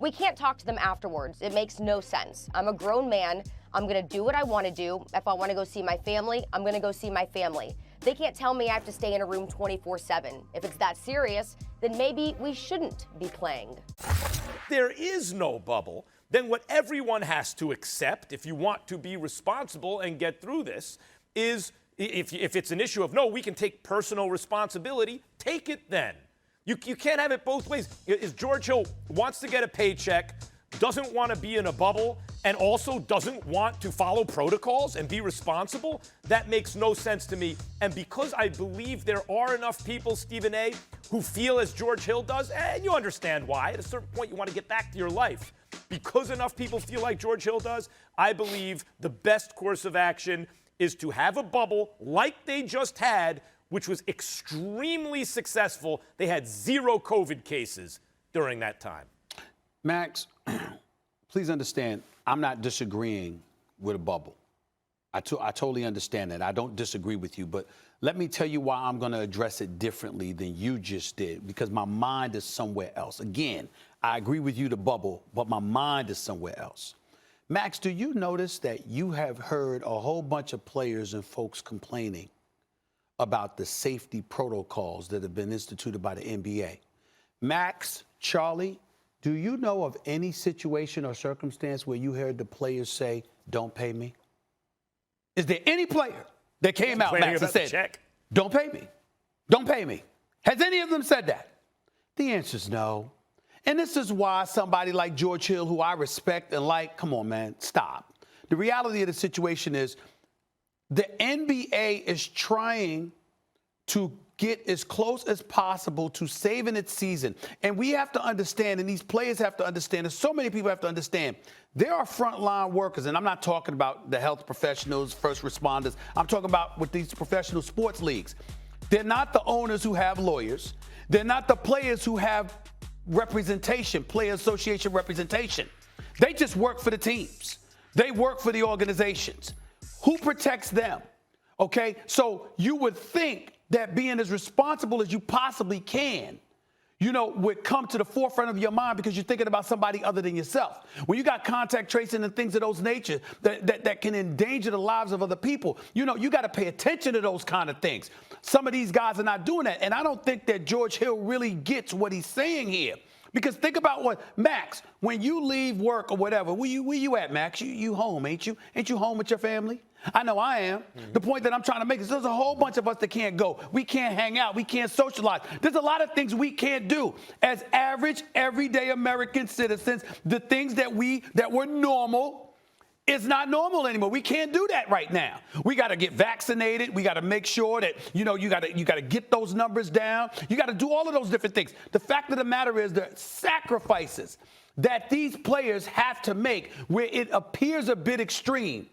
We can't talk to them afterwards. It makes no sense. I'm a grown man. I'm going to do what I want to do. If I want to go see my family, I'm going to go see my family. They can't tell me I have to stay in a room 24/7. If it's that serious, then maybe we shouldn't be playing. There is no bubble. Then what everyone has to accept, if you want to be responsible and get through this, is if it's an issue of, no, we can take personal responsibility, take it then. You can't have it both ways. Is George Hill wants to get a paycheck, doesn't want to be in a bubble, and also doesn't want to follow protocols and be responsible? That makes no sense to me. And because I believe there are enough people, Stephen A., who feel as George Hill does, and you understand why. At a certain point, you want to get back to your life. Because enough people feel like George Hill does, I believe the best course of action is to have a bubble like they just had, which was extremely successful. They had 0 COVID cases during that time. Max, please understand, I'm not disagreeing with a bubble. I totally understand that. I don't disagree with you, but let me tell you why I'm going to address it differently than you just did, because my mind is somewhere else. Again, I agree with you, the bubble, but my mind is somewhere else. Max, do you notice that you have heard a whole bunch of players and folks complaining about the safety protocols that have been instituted by the NBA? Max, Charlie, do you know of any situation or circumstance where you heard the players say, don't pay me? Is there any player that came out, Max, and said, don't pay me? Don't pay me. Has any of them said that? The answer is no. And this is why somebody like George Hill, who I respect and like, come on, man, stop. The reality of the situation is the NBA is trying to get as close as possible to saving its season. And we have to understand, and these players have to understand, and so many people have to understand, there are frontline workers, and I'm not talking about the health professionals, first responders. I'm talking about with these professional sports leagues. They're not the owners who have lawyers. They're not the players who have representation, player association representation. They just work for the teams. They work for the organizations. Who protects them? Okay, so you would think that being as responsible as you possibly can, you know, would come to the forefront of your mind because you're thinking about somebody other than yourself. When you got contact tracing and things of those nature that can endanger the lives of other people, you know, you got to pay attention to those kind of things. Some of these guys are not doing that. And I don't think that George Hill really gets what he's saying here. Because think about what, Max, when you leave work or whatever, where you at, Max? You home, ain't you? Ain't you home with your family? I know I am. Mm-hmm. The point that I'm trying to make is there's a whole bunch of us that can't go. We can't hang out. We can't socialize. There's a lot of things we can't do. As average, everyday American citizens, the things that were normal, it's not normal anymore. We can't do that right now. We got to get vaccinated. We got to make sure that, you know, you got to get those numbers down. You got to do all of those different things. The fact of the matter is the sacrifices that these players have to make where it appears a bit extreme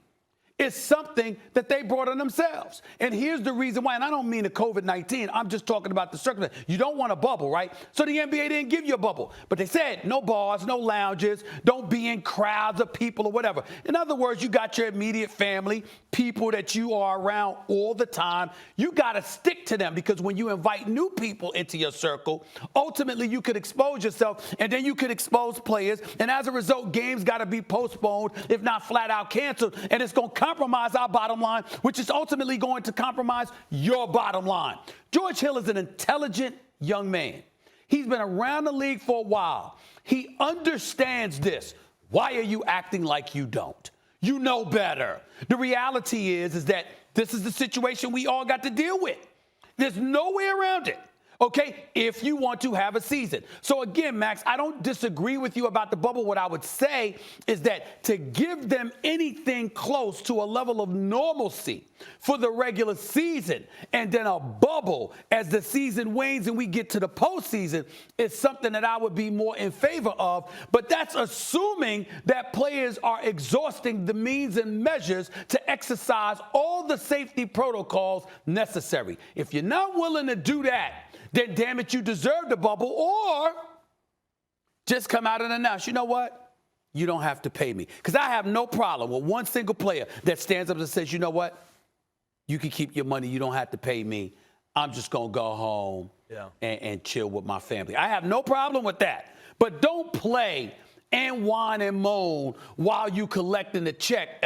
is something that they brought on themselves. And here's the reason why, and I don't mean the COVID-19, I'm just talking about the circumstance. You don't want a bubble, right? So the NBA didn't give you a bubble, but they said no bars, no lounges, don't be in crowds of people or whatever. In other words, you got your immediate family, people that you are around all the time. You got to stick to them because when you invite new people into your circle, ultimately you could expose yourself and then you could expose players. And as a result, games got to be postponed, if not flat out canceled. And it's going to compromise our bottom line, which is ultimately going to compromise your bottom line. George Hill is an intelligent young man. He's been around the league for a while. He understands this. Why are you acting like you don't? You know better. The reality is that this is the situation we all got to deal with. There's no way around it. Okay, if you want to have a season. So again, Max, I don't disagree with you about the bubble. What I would say is that to give them anything close to a level of normalcy for the regular season and then a bubble as the season wanes and we get to the postseason is something that I would be more in favor of. But that's assuming that players are exhausting the means and measures to exercise all the safety protocols necessary. If you're not willing to do that, then damn it, you deserve the bubble, or just come out and announce, you know what? You don't have to pay me. Because I have no problem with one single player that stands up and says, you know what? You can keep your money. You don't have to pay me. I'm just going to go home and chill with my family. I have no problem with that. But don't play and whine and moan while you collecting a check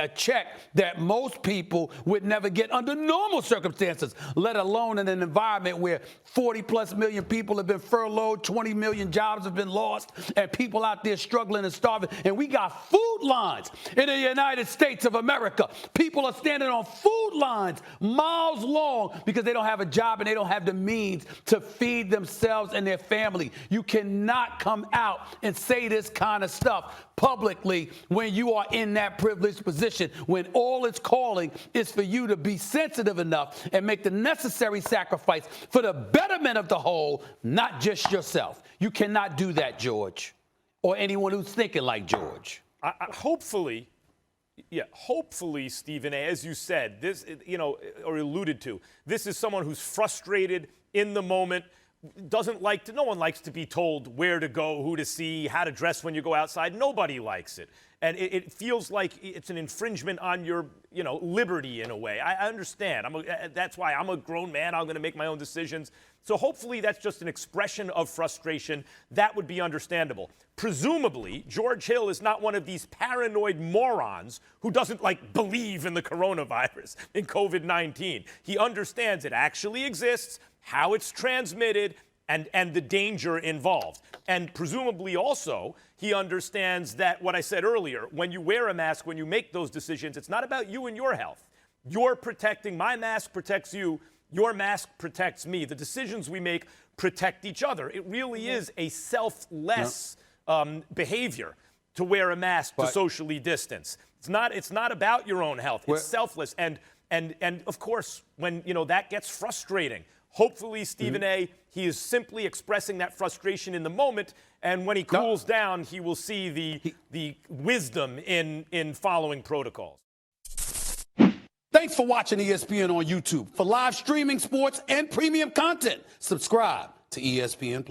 that most people would never get under normal circumstances, let alone in an environment where 40+ million people have been furloughed, 20 million jobs have been lost, and people out there struggling and starving. And we got food lines in the United States of America. People are standing on food lines miles long because they don't have a job and they don't have the means to feed themselves and their family. You cannot come out and say this kind of stuff publicly when you are in that privileged position, when all it's calling is for you to be sensitive enough and make the necessary sacrifice for the betterment of the whole, not just yourself. You cannot do that, George, or anyone who's thinking like George. Hopefully, Stephen A., as you said, this, or alluded to, this is someone who's frustrated in the moment, no one likes to be told where to go, who to see, how to dress when you go outside. Nobody likes it. And it feels like it's an infringement on your, liberty in a way. I understand. That's why I'm a grown man. I'm going to make my own decisions. So hopefully that's just an expression of frustration. That would be understandable. Presumably, George Hill is not one of these paranoid morons who doesn't, believe in the coronavirus, in COVID-19. He understands it actually exists, how it's transmitted, and the danger involved. And presumably also, he understands that what I said earlier, when you wear a mask, when you make those decisions, it's not about you and your health. You're protecting, my mask protects you, your mask protects me. The decisions we make protect each other. It really is a selfless behavior to wear a mask to socially distance. It's not about your own health. It's selfless. And of course, when that gets frustrating, hopefully, Stephen A., he is simply expressing that frustration in the moment, and when he cools down, he will see the wisdom in following protocols. Thanks for watching ESPN on YouTube. For live streaming, sports, and premium content, subscribe to ESPN+.